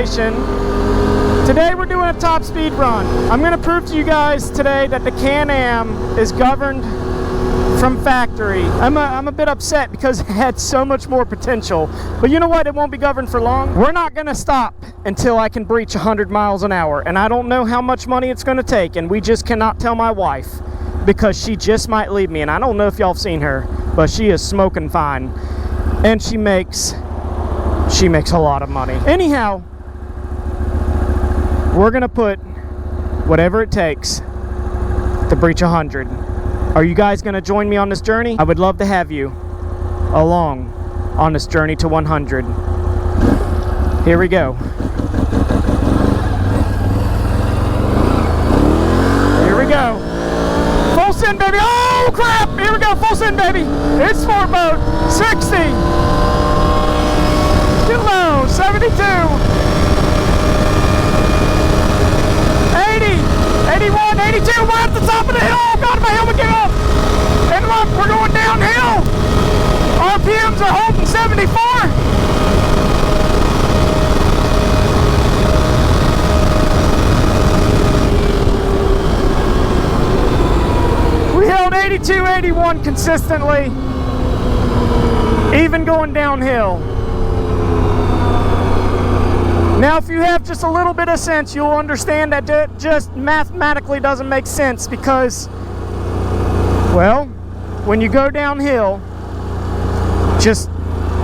Nation. Today we're doing a top speed run. I'm going to prove to you guys today that the Can-Am is governed from factory. I'm a bit upset because it had so much more potential. But you know what? It won't be governed for long. We're not going to stop until I can breach 100 miles an hour. And I don't know how much money it's going to take. And we just cannot tell my wife because she just might leave me. And I don't know if y'all have seen her, but she is smoking fine. And she makes a lot of money. Anyhow, we're going to put whatever it takes to breach 100. Are you guys going to join me on this journey? I would love to have you along on this journey to 100. Here we go. Here we go. Full send, baby. Oh, crap. Here we go. Full send, baby. It's sport mode. 60. Too low. 72. 81, 82, we're at the top of the hill. Oh God, my helmet came off. And look, we're going downhill. RPMs are holding 74. We held 82, 81 consistently, even going downhill. Now, if you have just a little bit of sense, you'll understand that it just mathematically doesn't make sense because, well, when you go downhill, just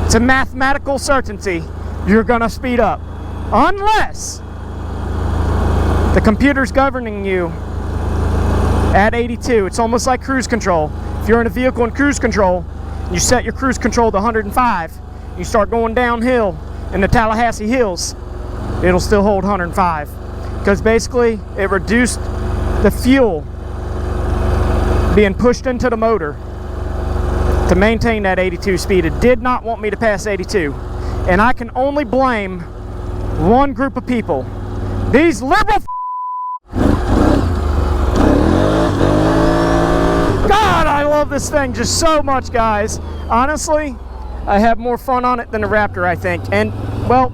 it's a mathematical certainty you're gonna speed up. Unless the computer's governing you at 82. It's almost like cruise control. If you're in a vehicle in cruise control, you set your cruise control to 105, you start going downhill in the Tallahassee hills, it'll still hold 105 because basically it reduced the fuel being pushed into the motor to maintain that 82 speed. It did not want me to pass 82, and I can only blame one group of people. These liberal God, I love this thing just so much, guys. Honestly, I have more fun on it than a Raptor, I think. And well,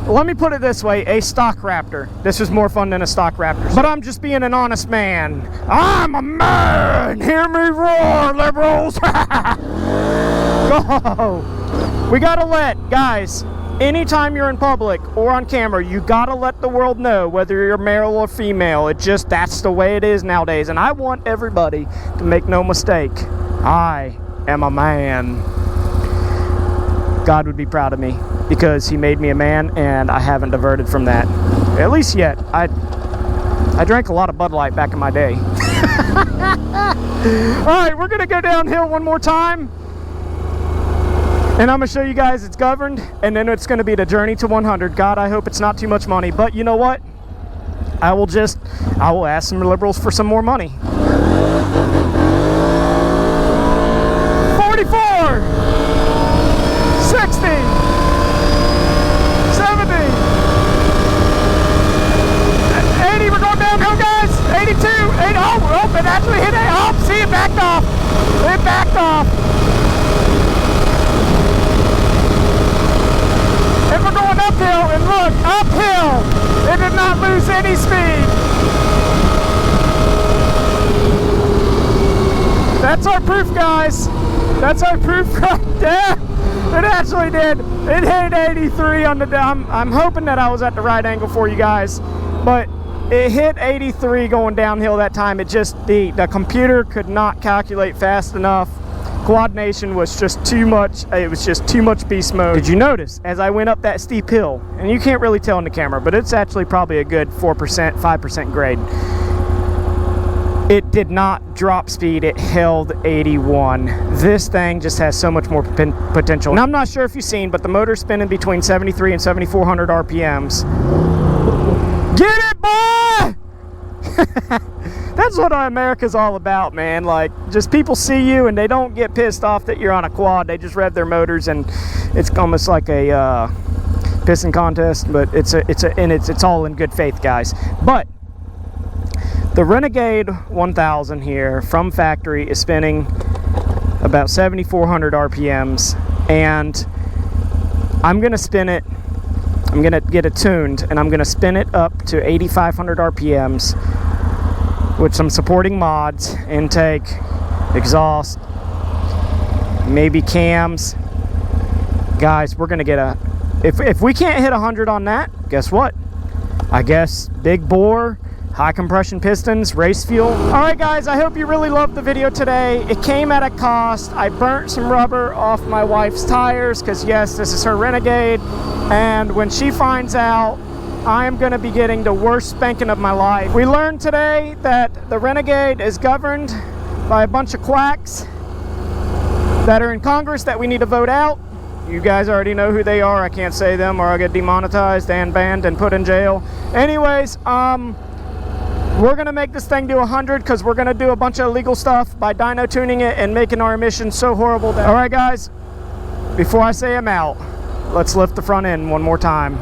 let me put it this way, a stock Raptor. This is more fun than a stock Raptor. But I'm just being an honest man. I'm a man! Hear me roar, liberals! Go! We gotta guys, anytime you're in public or on camera, you gotta let the world know whether you're male or female. That's the way it is nowadays. And I want everybody to make no mistake. I am a man. God would be proud of me, because he made me a man, and I haven't diverted from that. At least yet. I drank a lot of Bud Light back in my day. Alright, we're going to go downhill one more time. And I'm going to show you guys it's governed, and then it's going to be the journey to 100. God, I hope it's not too much money. But you know what? I will ask some liberals for some more money. 44! 60! 70, 80, we're going downhill, guys. 82, 80, oh, it actually hit it. Oh, see, it backed off. It backed off. And we're going uphill, and look, uphill. It did not lose any speed. That's our proof, guys. That's our proof right there. It actually did. It hit 83 on the down. I'm hoping that I was at the right angle for you guys, but it hit 83 going downhill that time. It just, the computer could not calculate fast enough. QUADNATION was just too much. It was just too much beast mode. Did you notice as I went up that steep hill, and you can't really tell in the camera, but it's actually probably a good 4%, 5% grade. It did not drop speed, it held 81. This thing just has so much more potential. And I'm not sure if you've seen, but the motor's spinning between 73 and 7,400 RPMs. Get it, boy! That's what America's all about, man. Like, just people see you and they don't get pissed off that you're on a quad. They just rev their motors, and it's almost like a pissing contest, but it's all in good faith, guys. But the Renegade 1000 here from factory is spinning about 7,400 RPMs, and I'm gonna spin it I'm gonna get it tuned, and I'm gonna spin it up to 8,500 RPMs with some supporting mods, intake, exhaust, maybe cams. Guys, we're gonna get a, if we can't hit 100 on that, guess what? I guess big bore, high compression pistons, race fuel. All right guys, I hope you really loved the video today. It came at a cost. I burnt some rubber off my wife's tires because yes, this is her Renegade, and when she finds out, I am going to be getting the worst spanking of my life. We learned today that the Renegade is governed by a bunch of quacks that are in Congress that we need to vote out. You guys already know who they are. I can't say them or I'll get demonetized and banned and put in jail. Anyways, we're going to make this thing do 100 because we're going to do a bunch of illegal stuff by dyno tuning it and making our emissions so horrible that... All right, guys, before I say I'm out, let's lift the front end one more time.